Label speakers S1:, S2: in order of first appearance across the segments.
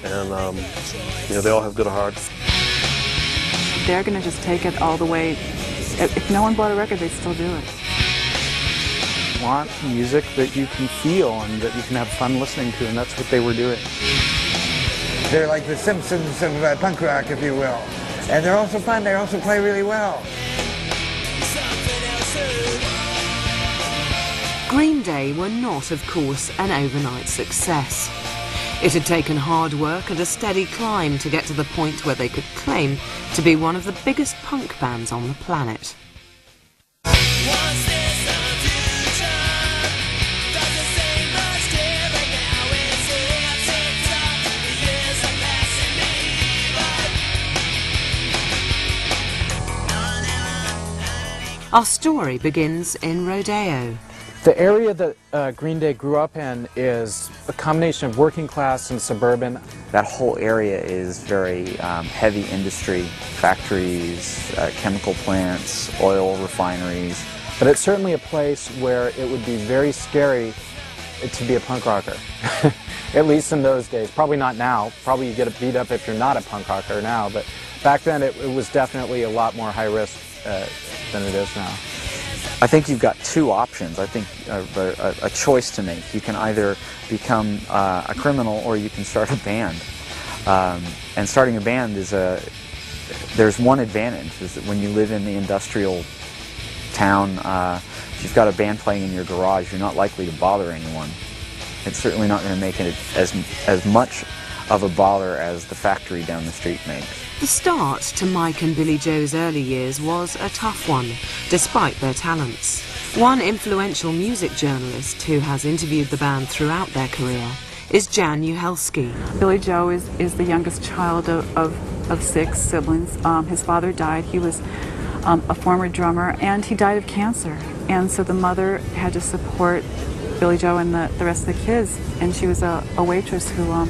S1: and you know, they all have good hearts.
S2: They're going to just take it all the way. If no one bought a record, they'd still do it.
S3: Want music that you can feel and that you can have fun listening to, and that's what they were doing.
S4: They're like the Simpsons of punk rock, if you will. And they're also fun, they also play really well.
S5: Green Day were not, of course, an overnight success. It had taken hard work and a steady climb to get to the point where they could claim to be one of the biggest punk bands on the planet. Our story begins in Rodeo.
S3: The area that Green Day grew up in is a combination of working class and suburban.
S6: That whole area is very heavy industry, factories, chemical plants, oil refineries.
S3: But it's certainly a place where it would be very scary to be a punk rocker, at least in those days. Probably not now. Probably you get beat up if you're not a punk rocker now, but back then it was definitely a lot more high risk than it is now.
S6: I think you've got two options. I think a choice to make. You can either become a criminal or you can start a band. And starting a band is there's one advantage, is that when you live in the industrial town, if you've got a band playing in your garage, you're not likely to bother anyone. It's certainly not going to make it as much of a bother as the factory down the street makes.
S5: The start to Mike and Billie Joe's early years was a tough one, despite their talents. One influential music journalist who has interviewed the band throughout their career is Jan Uhelski.
S2: Billie Joe is the youngest child of 6 siblings. His father died. He was a former drummer, and he died of cancer. And so the mother had to support Billie Joe and the rest of the kids, and she was a waitress who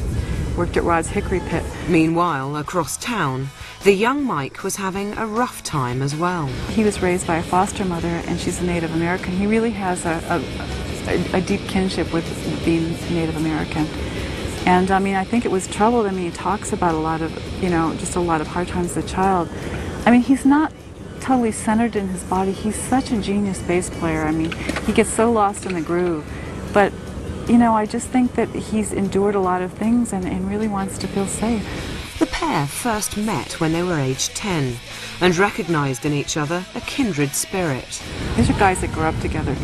S2: worked at Rod's Hickory Pit.
S5: Meanwhile, across town, the young Mike was having a rough time as well.
S2: He was raised by a foster mother, and she's a Native American. He really has a deep kinship with being Native American. And I mean, I think it was troubled. I mean, he talks about a lot of, just a lot of hard times as a child. I mean, he's not totally centered in his body. He's such a genius bass player. I mean, he gets so lost in the groove. But I just think that he's endured a lot of things and really wants to feel safe.
S5: The pair first met when they were aged 10 and recognized in each other a kindred spirit.
S2: These are guys that grew up together.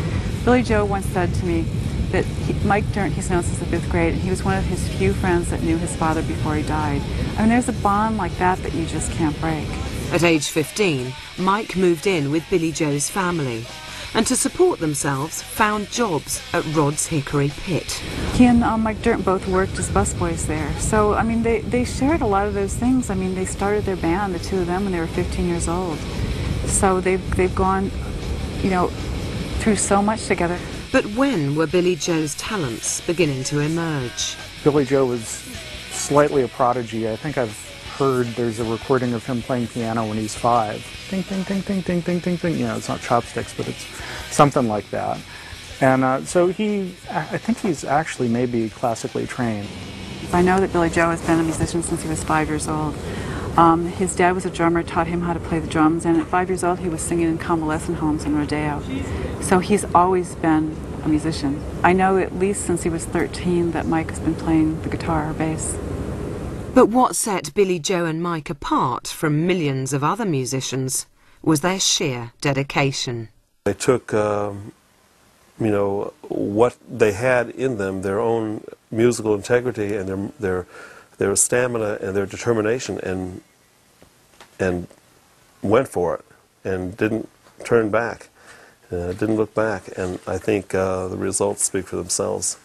S2: Billie Joe once said to me that Mike Dirnt, he's known since the 5th grade, and he was one of his few friends that knew his father before he died. I mean, there's a bond like that you just can't break.
S5: At age 15, Mike moved in with Billie Joe's family, and to support themselves found jobs at Rod's Hickory Pit.
S2: He and Mike Dirnt both worked as busboys there. So, I mean, they shared a lot of those things. I mean, they started their band, the two of them, when they were 15 years old. So they've gone, through so much together.
S5: But when were Billie Joe's talents beginning to emerge?
S3: Billie Joe was slightly a prodigy. I think I've heard there's a recording of him playing piano when he's 5. Ding, ding, ding, ding, ding, ding, ding, ding. It's not chopsticks, but it's something like that. And so I think he's actually maybe classically trained.
S2: I know that Billie Joe has been a musician since he was 5 years old. His dad was a drummer, taught him how to play the drums, and at 5 years old he was singing in convalescent homes in Rodeo. So he's always been a musician. I know at least since he was 13 that Mike has been playing the guitar or bass.
S5: But what set Billie Joe and Mike apart from millions of other musicians was their sheer dedication.
S1: They took, what they had in them, their own musical integrity and their stamina and their determination, and went for it and didn't turn back, didn't look back. And I think the results speak for themselves.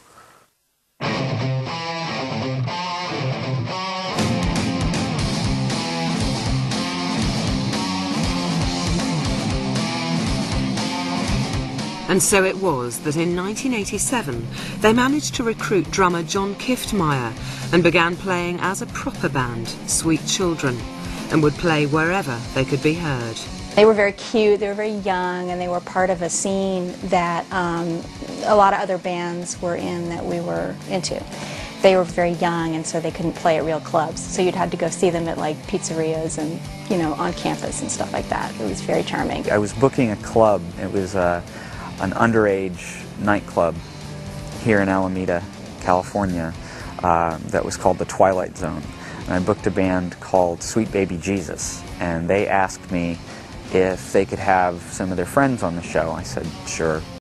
S5: And so it was that in 1987 they managed to recruit drummer John Kiftmeyer and began playing as a proper band, Sweet Children, and would play wherever they could be heard.
S7: They were very cute, they were very young, and they were part of a scene that a lot of other bands were in that we were into. they were very young, and so they couldn't play at real clubs. So you'd have to go see them at like pizzerias and, you know, on campus and stuff like that. It was very charming.
S6: I was booking a club. It was an underage nightclub here in Alameda, California, that was called the Twilight Zone. And I booked a band called Sweet Baby Jesus, and they asked me if they could have some of their friends on the show. I said, sure.